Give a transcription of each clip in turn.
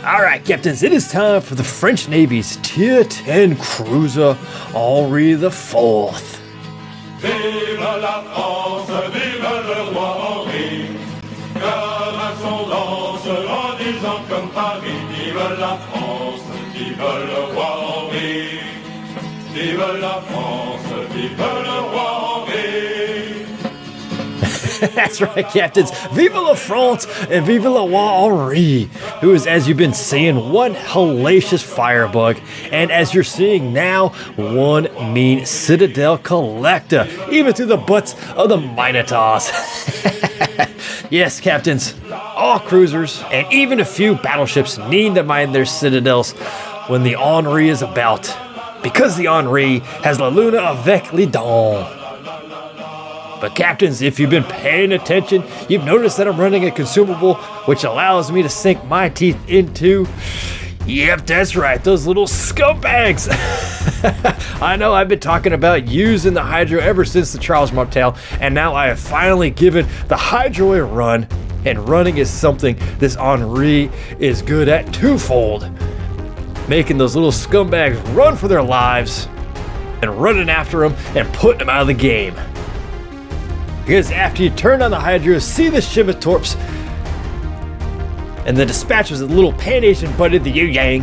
Alright, captains, it is time for the French Navy's Tier 10 cruiser, Henri IV. Vive la France, vive le roi Henri, car à son lance en disant comme Paris, vive la France, vive le roi Henri, vive la France, vive le roi Henri. That's right, captains. Vive la France and vive le roi Henri, who is, as you've been seeing, one hellacious firebug, and as you're seeing now, one mean citadel collector, even through the butts of the Minotaurs. Yes, captains, all cruisers and even a few battleships need to mine their citadels when the Henri is about, because the Henri has la luna avec les dents. But captains, if you've been paying attention, you've noticed that I'm running a consumable which allows me to sink my teeth into, yep, that's right, those little scumbags. I know I've been talking about using the Hydro ever since the Charles Martel, and now I have finally given the Hydro a run, and running is something this Henri is good at twofold. Making those little scumbags run for their lives, and running after them and putting them out of the game. Because after you turn on the Hydro, see the Shimmatorps, and the dispatch was a little Pan-Asian buddy, the Yu-Yang.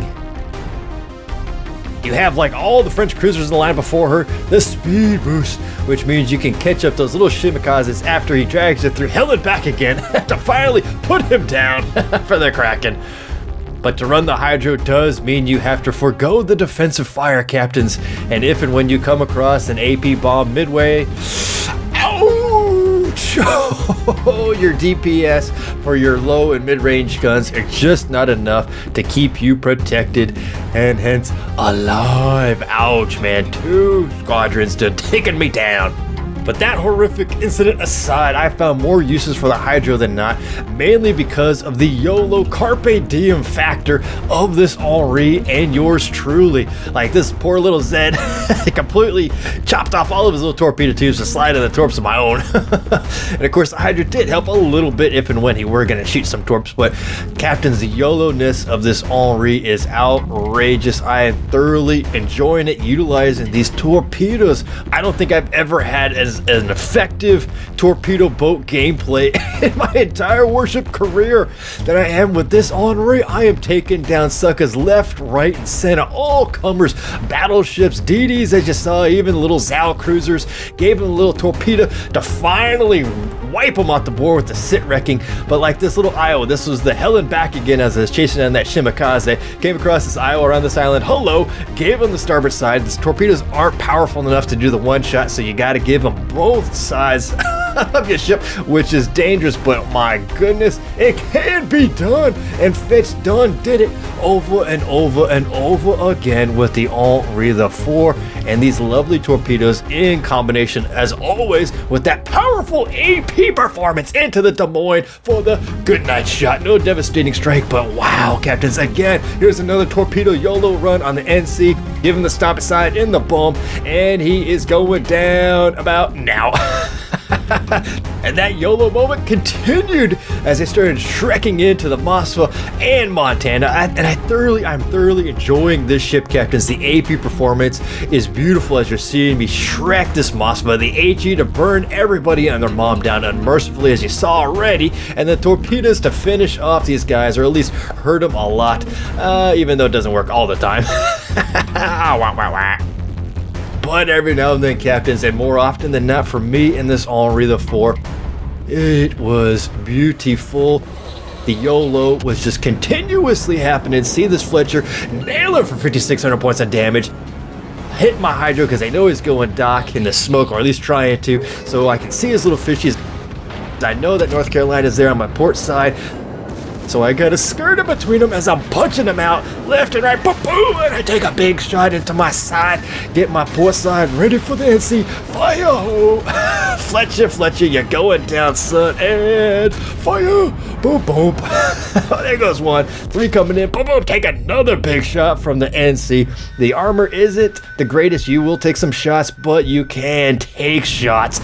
You have, like all the French cruisers in the line before her, the speed boost, which means you can catch up those little Shimikazes after he drags you through hell and back again to finally put him down for the Kraken. But to run the Hydro does mean you have to forego the defensive fire, captains, and if and when you come across an AP bomb midway, your DPS for your low and mid-range guns are just not enough to keep you protected and hence alive. Ouch, man. 2 squadrons to taking me down. But that horrific incident aside, I found more uses for the Hydro than not, mainly because of the YOLO Carpe Diem factor of this Henri and yours truly. Like this poor little Zed completely chopped off all of his little torpedo tubes to slide in the torps of my own. And of course the Hydro did help a little bit if and when he were going to shoot some torps, but captains, the YOLO-ness of this Henri is outrageous. I am thoroughly enjoying it, utilizing these torpedoes. I don't think I've ever had as an effective torpedo boat gameplay in my entire warship career that I am with this Henri. I am taking down suckers left, right, and center, all comers, battleships, DDs as you saw, even little Zal cruisers, gave them a little torpedo to finally wipe them off the board with the sit wrecking. But like this little Iowa, this was the hell and back again as I was chasing down that Shimikaze, came across this Iowa around this island, hello, gave them the starboard side. These torpedoes aren't powerful enough to do the one shot, so you got to give them both sides of your ship, which is dangerous, but my goodness, it can be done. And Fetchez did it over and over and over again with the Henri IV and these lovely torpedoes in combination, as always, with that powerful AP performance into the Des Moines for the good night shot. No devastating strike, but wow, captains, again, here's another torpedo YOLO run on the NC, give him the stop side in the bump, and he is going down about now. And that YOLO moment continued as they started shrekking into the Moskva and Montana. I'm thoroughly enjoying this ship, captains. The AP performance is beautiful as you're seeing me shrek this Moskva. The HE to burn everybody and their mom down unmercifully, as you saw already, and the torpedoes to finish off these guys, or at least hurt them a lot, even though it doesn't work all the time. But every now and then, captains, and more often than not for me in this Henri IV, it was beautiful. The YOLO was just continuously happening. See this Fletcher nail him for 5,600 points of damage. Hit my Hydro because I know he's going dock in the smoke, or at least trying to, so I can see his little fishies. I know that North Carolina's there on my port side, so I got a skirt in between them as I'm punching them out left and right, boom, boom, and I take a big shot into my side, get my port side ready for the NC, fire ho! Fletcher, you're going down, son, and fire, boom, boom. There goes one, 3 coming in, boom, boom, take another big shot from the NC. The armor isn't the greatest, you will take some shots, but you can take shots.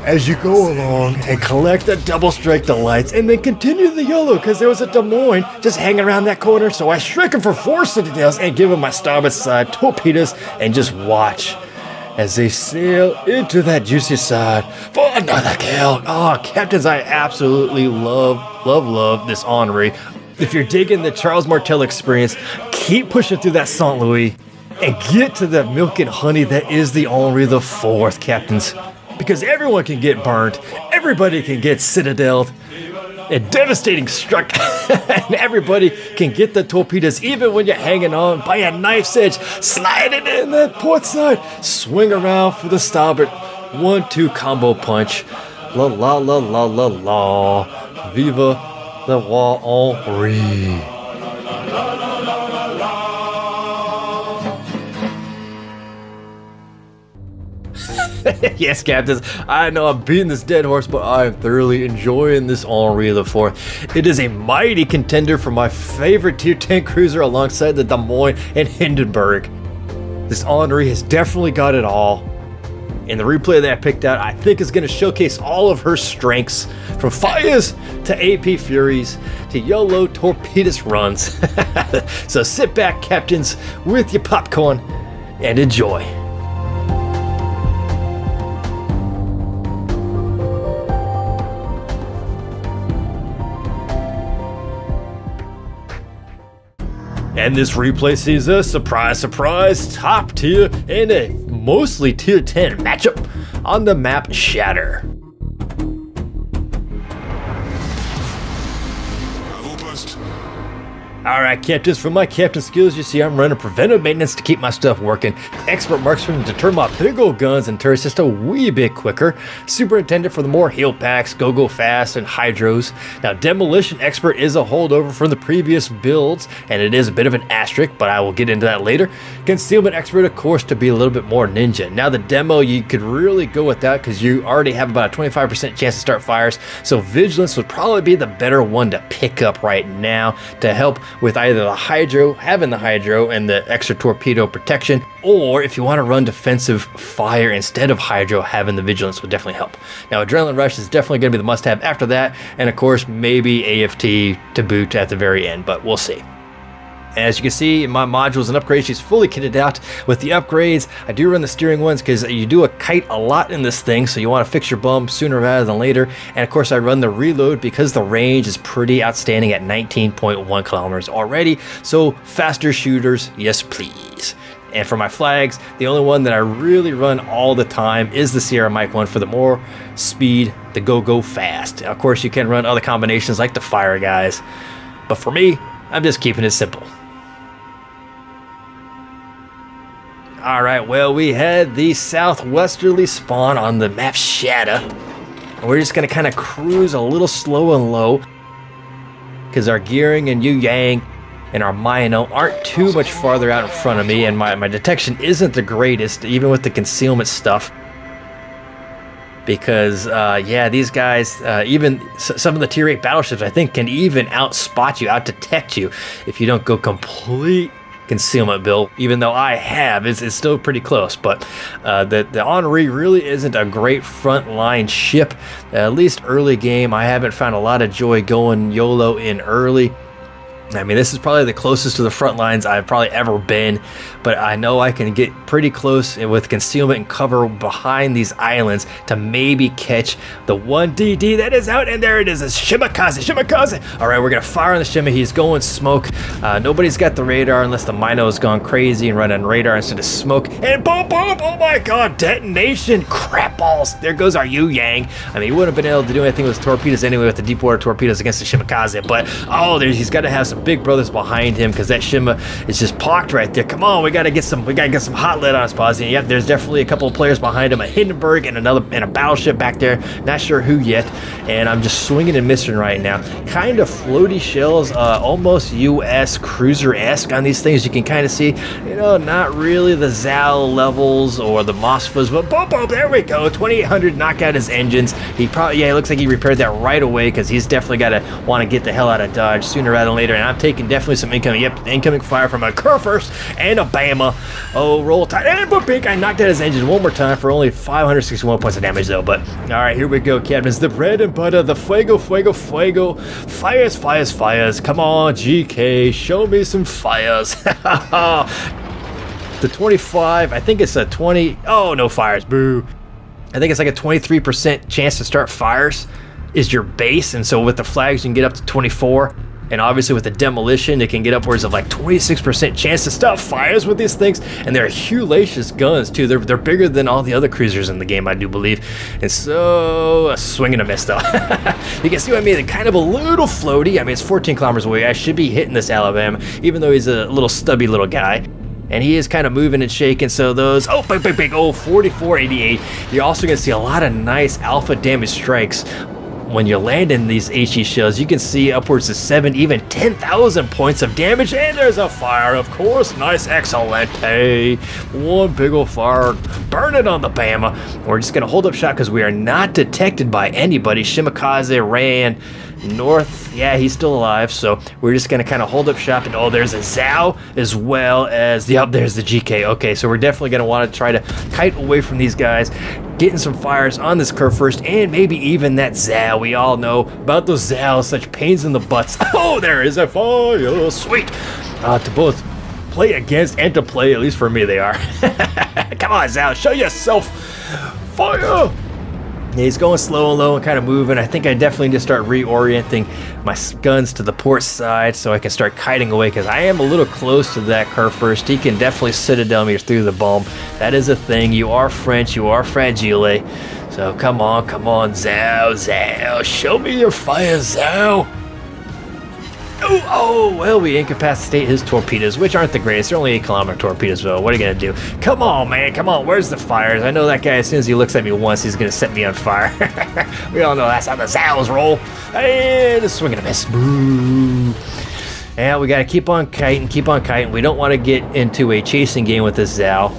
as you go along and collect the double strike delights and then continue the YOLO because there was a Des Moines just hanging around that corner. So I strike him for 4 citadels and give him my starboard side torpedoes and just watch as they sail into that juicy side for another kill. Oh, captains, I absolutely love this Henri. If you're digging the Charles Martel experience, keep pushing through that St. Louis and get to the milk and honey that is the Henri IV, captains. Because everyone can get burned, everybody can get citadeled, a devastating struck, and everybody can get the torpedoes even when you're hanging on by a knife's edge. Slide it in that port side, swing around for the starboard 1-2 combo punch. La la la la la la, Viva le roi Henri. Yes, captains, I know I'm beating this dead horse, but I am thoroughly enjoying this Henri IV. It is a mighty contender for my favorite Tier 10 cruiser alongside the Des Moines and Hindenburg. This Henri has definitely got it all. And the replay that I picked out, I think, is going to showcase all of her strengths, from fires to AP Furies to YOLO torpedoes runs. So sit back, captains, with your popcorn and enjoy. And this replay sees us, surprise, surprise, top tier and a mostly tier 10 matchup on the map Shatter. Alright, captains, for my captain skills, you see I'm running preventive maintenance to keep my stuff working. Expert marksman to turn my big old guns and turrets just a wee bit quicker. Superintendent for the more heal packs, go fast, and hydros. Now, demolition expert is a holdover from the previous builds, and it is a bit of an asterisk, but I will get into that later. Concealment expert, of course, to be a little bit more ninja. Now, the demo, you could really go with that because you already have about a 25% chance to start fires, so vigilance would probably be the better one to pick up right now to help with either the hydro, having the hydro and the extra torpedo protection, or if you want to run defensive fire instead of hydro, having the vigilance would definitely help. Now, adrenaline rush is definitely going to be the must-have after that, and of course maybe AFT to boot at the very end, but we'll see. As you can see in my modules and upgrades, she's fully kitted out with the upgrades. I do run the steering ones because you do a kite a lot in this thing, so you want to fix your bump sooner rather than later. And of course I run the reload because the range is pretty outstanding at 19.1 kilometers already, so faster shooters, yes please. And for my flags, the only one that I really run all the time is the Sierra Mike one for the more speed, the go fast. Of course you can run other combinations like the fire guys, but for me, I'm just keeping it simple. Alright, well, we had the southwesterly spawn on the map Shadow. And we're just going to kind of cruise a little slow and low because our gearing and Yu Yang and our Mino aren't too much farther out in front of me, and my detection isn't the greatest, even with the concealment stuff. Because, yeah, these guys, even some of the tier 8 battleships, I think, can even out-spot you, out-detect you if you don't go complete concealment build. Even though I have, it's still pretty close. But the Henri really isn't a great front-line ship. At least early game, I haven't found a lot of joy going YOLO in early. I mean, this is probably the closest to the front lines I've probably ever been, but I know I can get pretty close with concealment and cover behind these islands to maybe catch the one DD that is out, and there it is, a Shimakaze. All right, we're gonna fire on the Shima. He's going smoke. Nobody's got the radar unless the Mino has gone crazy and running radar instead of smoke, and boom, oh my god, detonation, crap balls. There goes our Yu Yang. I mean, he wouldn't have been able to do anything with torpedoes anyway with the deep water torpedoes against the Shimakaze, but he's got to have some big brothers behind him because that Shima is just parked right there. Come on, we gotta get some hot lead on us, Posy. Yep, there's definitely a couple of players behind him, a Hindenburg and a battleship back there. Not sure who yet, and I'm just swinging and missing right now. Kind of floaty shells, almost US cruiser-esque on these things. You can kind of see, not really the Zal levels or the Moskvas, but boom, there we go. 2800 knock out his engines. He probably, it looks like he repaired that right away because he's definitely got to want to get the hell out of Dodge sooner rather than later. And and I'm taking definitely some incoming fire from a Kurfürst and a Bama. Oh, roll tight, and Big, I knocked out his engine one more time for only 561 points of damage though, but all right, here we go, Captains. The bread and butter, the fuego, fires. Come on, GK, show me some fires. The 25, I think it's a 20, oh, no fires, boo. I think it's like a 23% chance to start fires is your base, and so with the flags you can get up to 24, and obviously with the demolition it can get upwards of like 26% chance to stop fires with these things, and they're hellacious guns too. They're bigger than all the other cruisers in the game, I do believe, and so a swing and a miss though. You can see what I mean, they're kind of a little floaty. I mean, it's 14 kilometers away. I should be hitting this Alabama, even though he's a little stubby little guy. And he is kind of moving and shaking, so those, oh, big, oh, 4488. You're also going to see a lot of nice alpha damage strikes when you're landing these HE shells. You can see upwards of 7, even 10,000 points of damage, and there's a fire, of course. Nice, excellent. Hey, one big old fire. Burn it on the Bama. We're just going to hold up shot because we are not detected by anybody. Shimakaze ran north. Yeah, he's still alive, so we're just gonna kind of hold up shop. And oh, there's a Zhao as well as there's the GK. Okay, so we're definitely gonna want to try to kite away from these guys, getting some fires on this Kurfürst and maybe even that Zhao. We all know about those Zhaos, such pains in the butts. Oh, there is a fire, sweet. To both play against and to play, at least for me they are. Come on, Zhao, show yourself. Fire. Yeah, he's going slow and low and kind of moving. I think I definitely need to start reorienting my guns to the port side so I can start kiting away, because I am a little close to that Kurfürst. He can definitely citadel me through the bomb. That is a thing. You are French. You are fragile. So come on, Zhao. Show me your fire, Zhao. Oh, well, we incapacitate his torpedoes, which aren't the greatest. They're only 8-kilometer torpedoes, though. What are you going to do? Come on, man. Come on. Where's the fires? I know that guy, as soon as he looks at me once, he's going to set me on fire. We all know that's how the Zhaos roll. And a swing and a miss. Boo. And we got to keep on kiting. We don't want to get into a chasing game with this Zhao,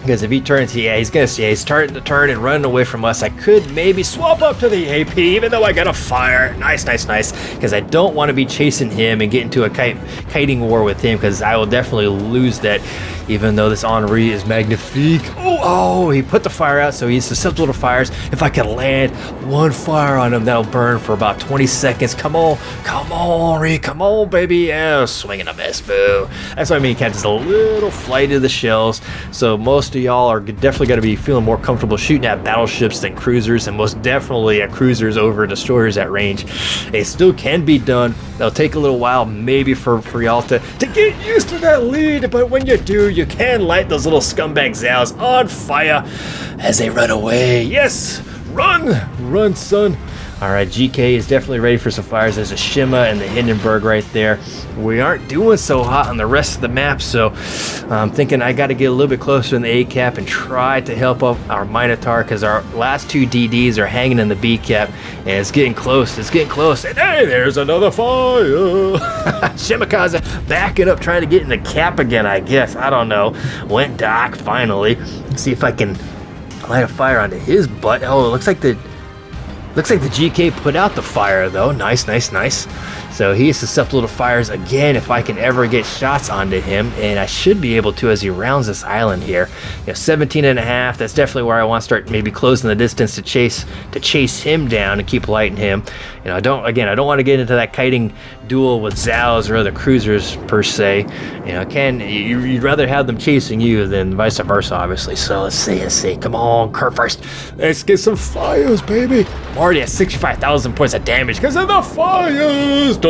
because if he turns, he's starting to turn and running away from us. I could maybe swap up to the AP, even though I got a fire. Nice, because I don't want to be chasing him and get into a kiting war with him, because I will definitely lose that, even though this Henri is magnifique. Oh, he put the fire out, so he's susceptible to fires. If I can land one fire on him, that'll burn for about 20 seconds. Come on, Henri, come on, baby. Oh, swing and a miss, boo. That's what I mean, Captain's a little flight of the shells, so most of y'all are definitely going to be feeling more comfortable shooting at battleships than cruisers, and most definitely at cruisers over destroyers at range. It still can be done. It'll take a little while maybe for y'all to get used to that lead, but when you do, you can light those little scumbag Zhaos on fire as they run away. Yes, run, son. All right, GK is definitely ready for some fires. There's a Shima and the Hindenburg right there. We aren't doing so hot on the rest of the map, so I'm thinking I got to get a little bit closer in the A cap and try to help up our Minotaur, because our last two DDs are hanging in the B cap, and it's getting close. And hey, there's another fire. Shimakaze backing up, trying to get in the cap again, I guess. I don't know. Went dark finally. Let's see if I can light a fire onto his butt. Oh, it looks like the GK put out the fire, though. Nice. So he is susceptible to fires again if I can ever get shots onto him, and I should be able to as he rounds this island here. 17.5, that's definitely where I want to start maybe closing the distance to chase him down and keep lighting him. I don't want to get into that kiting duel with Zhaos or other cruisers per se. You'd rather have them chasing you than vice versa, obviously. So let's see. Come on, Kurfürst. Let's get some fires, baby. I'm already at 65,000 points of damage because of the fires. Don't.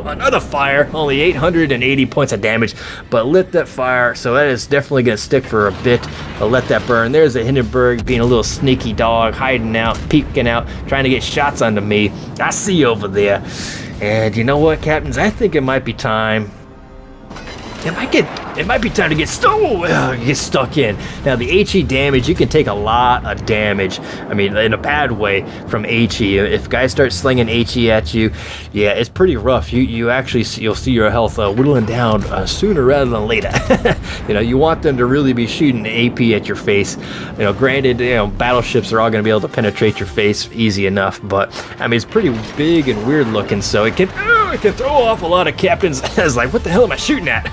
Another fire. Only 880 points of damage, but lit that fire. So that is definitely going to stick for a bit. I'll let that burn. There's a Hindenburg being a little sneaky dog, hiding out, peeking out, trying to get shots onto me. I see you over there. And you know what, Captains? I think it might be time. Am it might be time to get stuck in. Now, the HE damage, you can take a lot of damage. I mean, in a bad way from HE. If guys start slinging HE at you, yeah, it's pretty rough. You'll see your health whittling down sooner rather than later. You want them to really be shooting AP at your face. Granted, battleships are all going to be able to penetrate your face easy enough, but I mean, it's pretty big and weird looking, so it can throw off a lot of captains. I was like, what the hell am I shooting at?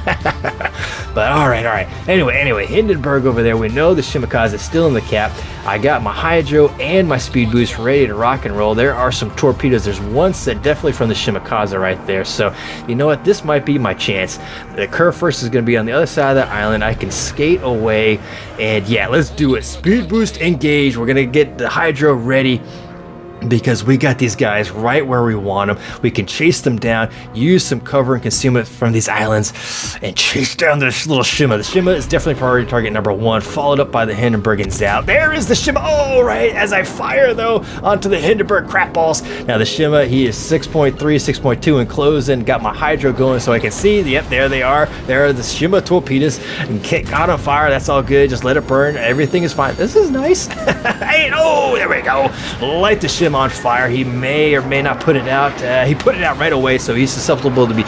But all right. Anyway, Hindenburg over there. We know the Shimakaze is still in the cap. I got my hydro and my speed boost ready to rock and roll. There are some torpedoes. There's one set definitely from the Shimakaze right there. So you know what? This might be my chance. The curve first is going to be on the other side of the island. I can skate away, and yeah, let's do it. Speed boost engage. We're going to get the hydro ready, because we got these guys right where we want them. We can chase them down, use some cover and concealment from these islands, and chase down this little Shima. The Shima is definitely priority target number 1, followed up by the Hindenburg and Zao. There is the Shima. Oh, right, as I fire, though, onto the Hindenburg crap balls. Now, the Shima, he is 6.3, 6.2 and closing. Got my hydro going so I can see. Yep, there they are. There are the Shima torpedoes. And got on fire. That's all good. Just let it burn. Everything is fine. This is nice. Hey, oh, there we go. Light the Shima on fire. He may or may not put it out. He put it out right away, so he's susceptible to be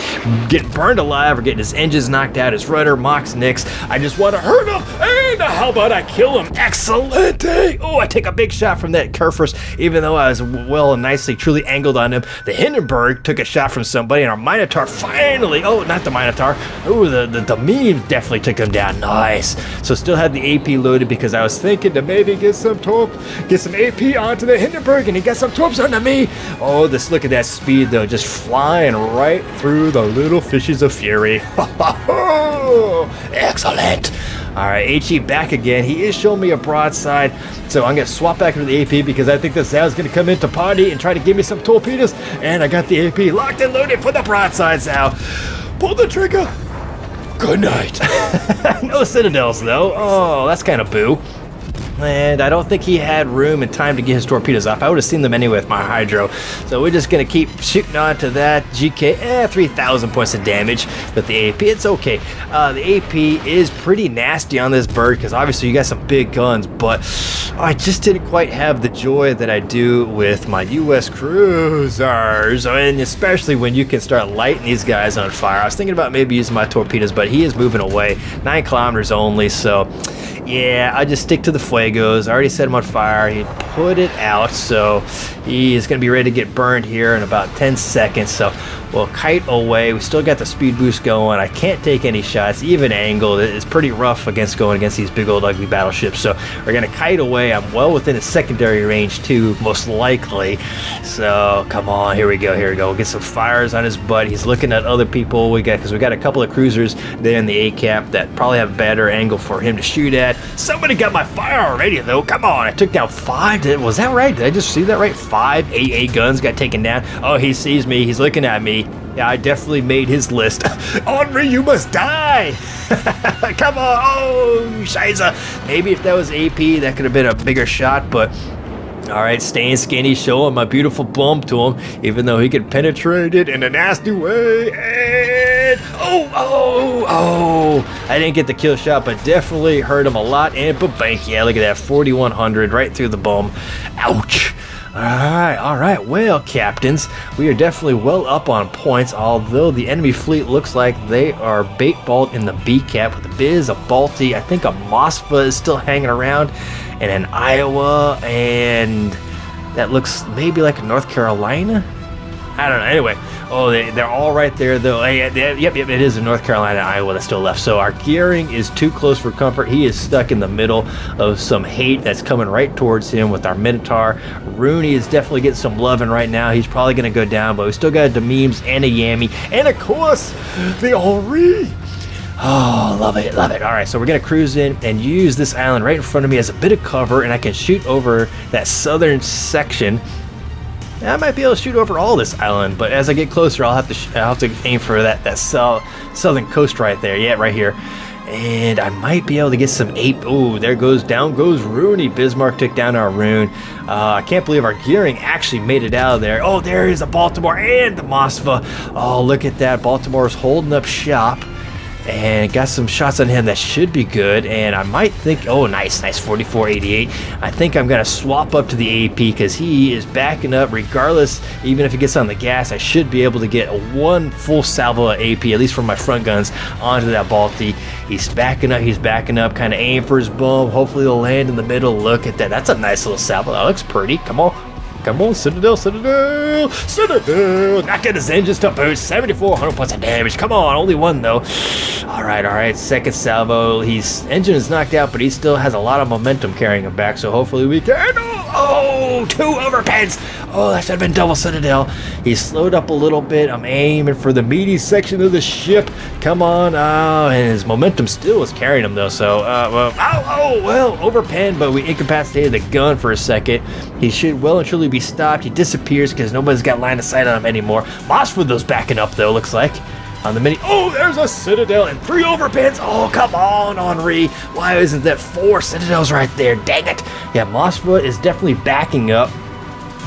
getting burned alive or getting his engines knocked out, his rudder, mocks, nicks. I just want to hurt him, and how about I kill him? Excellent! Oh, I take a big shot from that curve first, even though I was well and nicely, truly angled on him. The Hindenburg took a shot from somebody, and our Minotaur finally, oh, not the Minotaur, oh, the meme definitely took him down. Nice. So still had the AP loaded because I was thinking to maybe get some AP onto the Hindenburg, and he got some torps onto me. Oh, look at that speed, though, just flying right through the little fishes of fury. Excellent. All right, HE back again. He is showing me a broadside, so I'm going to swap back to the AP because I think the Zao's going to come into party and try to give me some torpedoes, and I got the AP locked and loaded for the broadside, Zao. Pull the trigger. Good night. No citadels, though. Oh, that's kind of boo. And I don't think he had room and time to get his torpedoes off. I would have seen them anyway with my hydro. So we're just going to keep shooting on to that. GK, 3,000 points of damage with the AP. It's okay. The AP is pretty nasty on this bird because obviously you got some big guns, but I just didn't quite have the joy that I do with my U.S. cruisers, and especially when you can start lighting these guys on fire. I was thinking about maybe using my torpedoes, but he is moving away. 9 kilometers only, so yeah, I just stick to the Fuegos. I already set him on fire. He put it out, so he is going to be ready to get burned here in about 10 seconds. So we'll kite away. We still got the speed boost going. I can't take any shots, even angled. It's pretty rough going against these big old ugly battleships. So we're going to kite away. I'm well within his secondary range too, most likely. So come on, here we go. We'll get some fires on his butt. He's looking at other people because we got a couple of cruisers there in the A cap that probably have better angle for him to shoot at. Somebody got my fire already, though. Come on, I took down 5. Was that right? Did I just see that right? 5 AA guns got taken down. Oh, he sees me. He's looking at me. Yeah, I definitely made his list. Henri, you must die. Come on. Oh, Scheiße. Maybe if that was AP, that could have been a bigger shot, but all right, staying skinny, showing my beautiful bump to him, even though he could penetrate it in a nasty way. And I didn't get the kill shot, but definitely hurt him a lot. And ba-bank, yeah, look at that, 4,100 right through the bum. Ouch. All right. Well, captains, we are definitely well up on points, although the enemy fleet looks like they are bait-balled in the B cap with a Biz, a Balti, I think a Moskva is still hanging around, and an Iowa, and that looks maybe like a North Carolina? I don't know. Anyway, they're all right there, though. Yep, it is in North Carolina and Iowa that's still left. So our gearing is too close for comfort. He is stuck in the middle of some hate that's coming right towards him with our Minotaur. Rooney is definitely getting some loving right now. He's probably going to go down, but we still got the memes and a Yami. And, of course, the Henri. Oh, love it. All right, so we're going to cruise in and use this island right in front of me as a bit of cover, and I can shoot over that southern section. I might be able to shoot over all this island, but as I get closer, I'll have to aim for that southern coast right there. Yeah, right here. And I might be able to get some ape. Oh, down goes Rooney. Bismarck took down our Rune. I can't believe our gearing actually made it out of there. Oh, there is the Baltimore and the Moskva. Oh, look at that. Baltimore's holding up shop. and got some shots on him that should be good. And I might think, oh, nice 4488. I think I'm gonna swap up to the AP because he is backing up regardless. Even if he gets on the gas, I should be able to get one full salvo of AP, at least from my front guns, onto that Balti. He's backing up, kind of aim for his boom. Hopefully he'll land in the middle. Look at that. That's a nice little salvo. That looks pretty. Come on, Citadel. Not get his engines to boost. 7,400 points of damage. Come on, only one though. All right. Second salvo. His engine is knocked out, but he still has a lot of momentum carrying him back. So hopefully we can. Oh, 2 overpens. Oh, that should have been double Citadel. He's slowed up a little bit. I'm aiming for the meaty section of the ship. Come on. Oh, and his momentum still is carrying him though. So, overpen, but we incapacitated the gun for a second. He should well and truly be stopped. He disappears because nobody's got line of sight on him anymore. Mossford's backing up though, looks like. On the mini. Oh, there's a Citadel and 3 overpens. Oh, come on, Henri. Why isn't that 4 Citadels right there? Dang it. Yeah, Mossfoot is definitely backing up.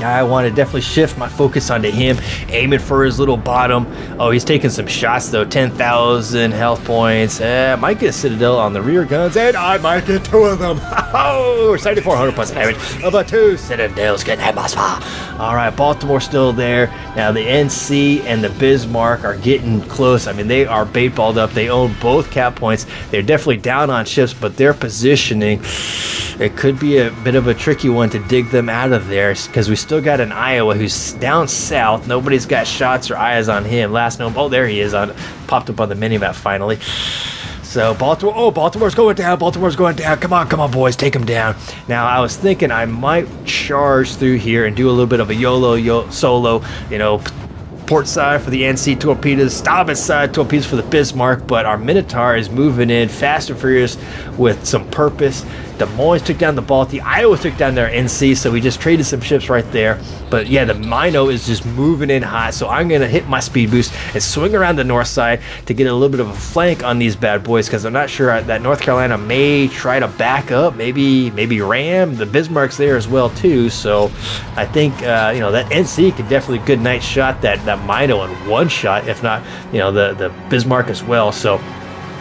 I want to definitely shift my focus onto him, aiming for his little bottom. Oh, he's taking some shots though. 10,000 health points. Might get a Citadel on the rear guns, and I might get 2 of them. Oh, 7,400 plus damage. About 2 Citadels getting that Mossfa. All right, Baltimore still there. Now the NC and the Bismarck are getting close. I mean, they are bait balled up. They own both cap points. They're definitely down on ships, but their positioning, it could be a bit of a tricky one to dig them out of there because we still got an Iowa who's down south. Nobody's got shots or eyes on him. Last known, oh, there he is, popped up on the minimap finally. So Baltimore's going down. Come on, boys, take him down. Now I was thinking I might charge through here and do a little bit of a solo, port side for the NC torpedoes, starboard side torpedoes for the Bismarck, but our Minotaur is moving in fast and furious with some purpose. Des Moines took down the Balti. Iowa took down their NC, so we just traded some ships right there. But yeah, the Mino is just moving in hot, so I'm going to hit my speed boost and swing around the north side to get a little bit of a flank on these bad boys, because I'm not sure that North Carolina may try to back up, maybe ram. The Bismarck's there as well too, so I think that NC could definitely good night shot that Mino in one shot, if not the Bismarck as well. So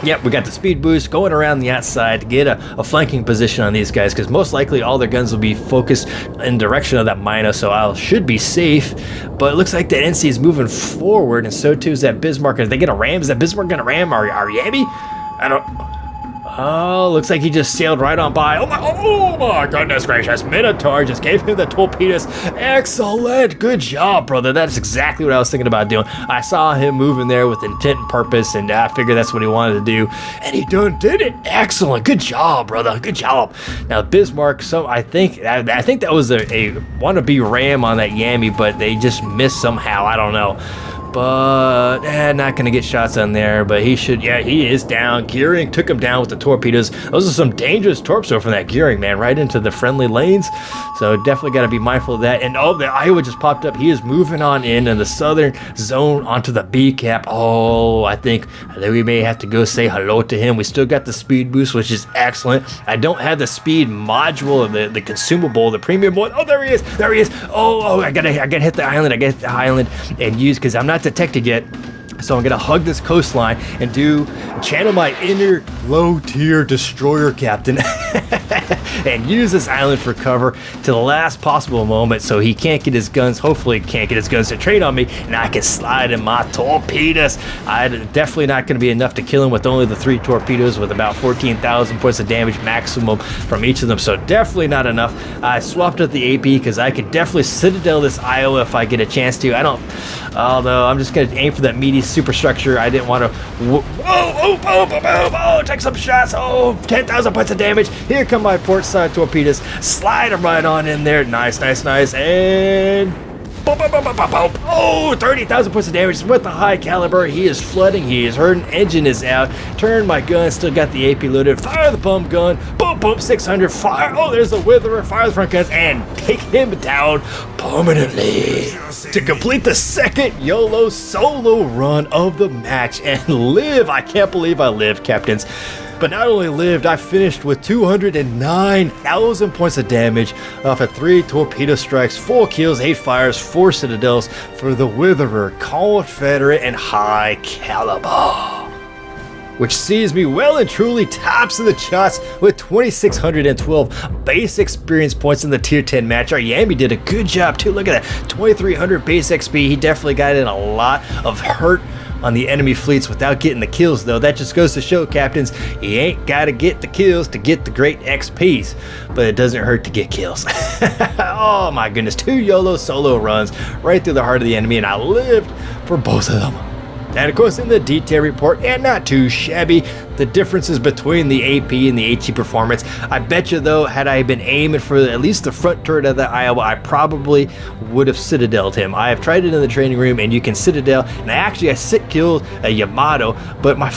yep, we got the speed boost going around the outside to get a flanking position on these guys, because most likely all their guns will be focused in direction of that Mino, so I should be safe. But it looks like the NC is moving forward, and so too is that Bismarck. Are they gonna ram? Is that Bismarck gonna ram our Yami? I don't. Oh, looks like he just sailed right on by. Oh my goodness gracious. Minotaur just gave him the torpedoes. Excellent. Good job, brother. That's exactly what I was thinking about doing. I saw him moving there with intent and purpose, and I figured that's what he wanted to do. And he did it. Excellent. Good job, brother. Good job. Now, Bismarck, so I think that was a wannabe ram on that Yami, but they just missed somehow. I don't know. But not gonna get shots on there, but he should. Yeah, he is down. Gearing took him down with the torpedoes. Those are some dangerous torps from that Gearing, man, right into the friendly lanes, so definitely got to be mindful of that. And the Iowa just popped up. He is moving on in the southern zone onto the B cap. I think we may have to go say hello to him. We still got the speed boost, which is excellent. I don't have the speed module, the consumable, the premium one. Oh, there he is. I gotta hit the island. And use, because I'm not detected yet, so I'm gonna hug this coastline and channel my inner low tier destroyer captain and use this island for cover to the last possible moment, so he can't get his guns, hopefully can't get his guns to trade on me, and I can slide in my torpedoes. Definitely not going to be enough to kill him with only the 3 torpedoes with about 14,000 points of damage maximum from each of them, so definitely not enough. I swapped out the AP because I could definitely Citadel this Iowa if I get a chance to. Although I'm just going to aim for that meaty superstructure. I didn't want to take some shots. 10,000 points of damage. Here come my port side torpedoes. Slide them right on in there. Nice. And 30,000 points of damage with the high caliber. He is flooding. He is hurting. Engine is out. Turn my gun. Still got the AP loaded. Fire the pump gun. Boom, 600. Fire. There's the Witherer. Fire the front guns and take him down permanently to complete the second YOLO solo run of the match and live. I can't believe I lived, captains. But not only lived, I finished with 209,000 points of damage off of 3 torpedo strikes, 4 kills, 8 fires, 4 citadels for the Witherer, Confederate, and high caliber. which sees me well and truly tops of the charts with 2,612 base experience points in the tier 10 match. Our Yami did a good job too. Look at that, 2,300 base XP. He definitely got in a lot of hurt on the enemy fleets without getting the kills, though. That just goes to show, captains, you ain't gotta get the kills to get the great XPs, but it doesn't hurt to get kills. Oh my goodness, 2 YOLO solo runs right through the heart of the enemy, and I lived for both of them. And of course, in the detail report, and not too shabby, the differences between the AP and the HE performance. I bet you though, had I been aiming for at least the front turret of the Iowa, I probably would have citadeled him. I have tried it in the training room, and you can citadel, and I sit killed a Yamato, but my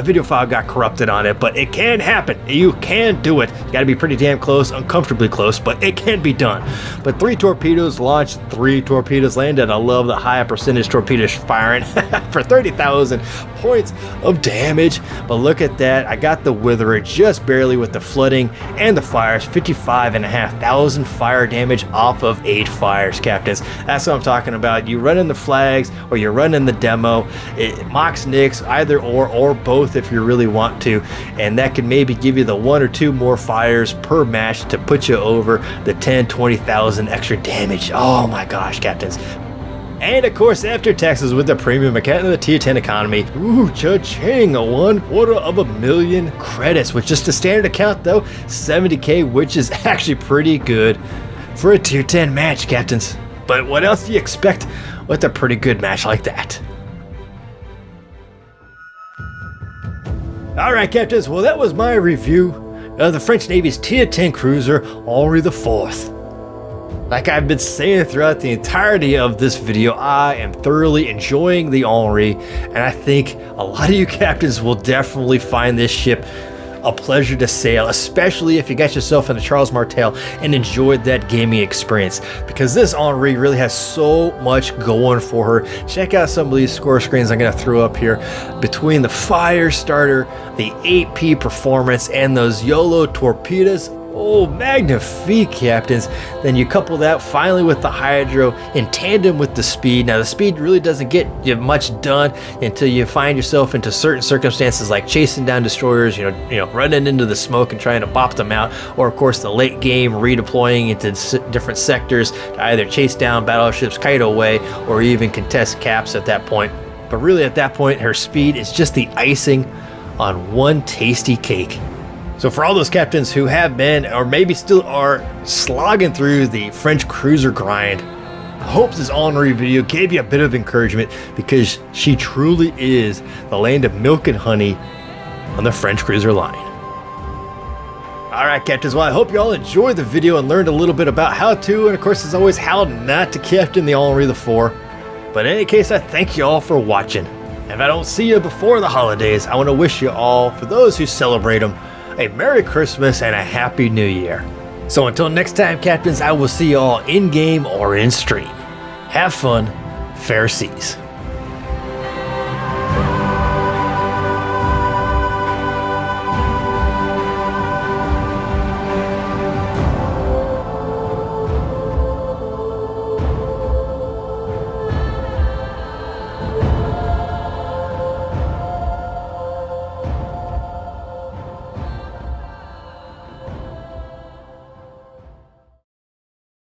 video file got corrupted on it. But it can happen. You can do it. You gotta be pretty damn close, uncomfortably close, but it can be done. But 3 torpedoes launched, 3 torpedoes landed. I love the high percentage torpedoes firing for 30,000 points of damage. But look at that, I got the Witherer just barely with the flooding and the fires, 55,500 fire damage off of 8 fires, captains. That's what I'm talking about. You run in the flags or you're running the demo, it mocks nicks, either or both if you really want to, and that could maybe give you the 1 or 2 more fires per match to put you over the 10,000-20,000 extra damage. Oh my gosh, captains. And of course, after taxes with the premium account in the tier 10 economy, ooh, cha-ching, 250,000 credits, with just a standard account though, 70k, which is actually pretty good for a tier 10 match, captains. But what else do you expect with a pretty good match like that? Alright, captains, well that was my review of the French Navy's tier 10 cruiser, Henri IV. Like I've been saying throughout the entirety of this video, I am thoroughly enjoying the Henri, and I think a lot of you captains will definitely find this ship a pleasure to sail, especially if you got yourself in a Charles Martel and enjoyed that gaming experience, because this Henri really has so much going for her. Check out some of these score screens I'm going to throw up here. Between the fire starter, the AP performance, and those YOLO torpedoes, oh, magnifique, captains. Then you couple that finally with the hydro in tandem with the speed. Now the speed really doesn't get you much done until you find yourself into certain circumstances like chasing down destroyers, you know, running into the smoke and trying to pop them out, or of course the late game redeploying into different sectors to either chase down battleships, kite away, or even contest caps at that point. But really at that point, her speed is just the icing on one tasty cake. So for all those captains who have been, or maybe still are, slogging through the French cruiser grind, I hope this Henri video gave you a bit of encouragement, because she truly is the land of milk and honey on the French cruiser line. Alright, captains, well I hope you all enjoyed the video and learned a little bit about how to, and of course as always, how not to captain the Henri IV. But in any case, I thank you all for watching. And if I don't see you before the holidays, I want to wish you all, for those who celebrate them, a Merry Christmas and a Happy New Year. So until next time, captains, I will see you all in game or in stream. Have fun, fair seas.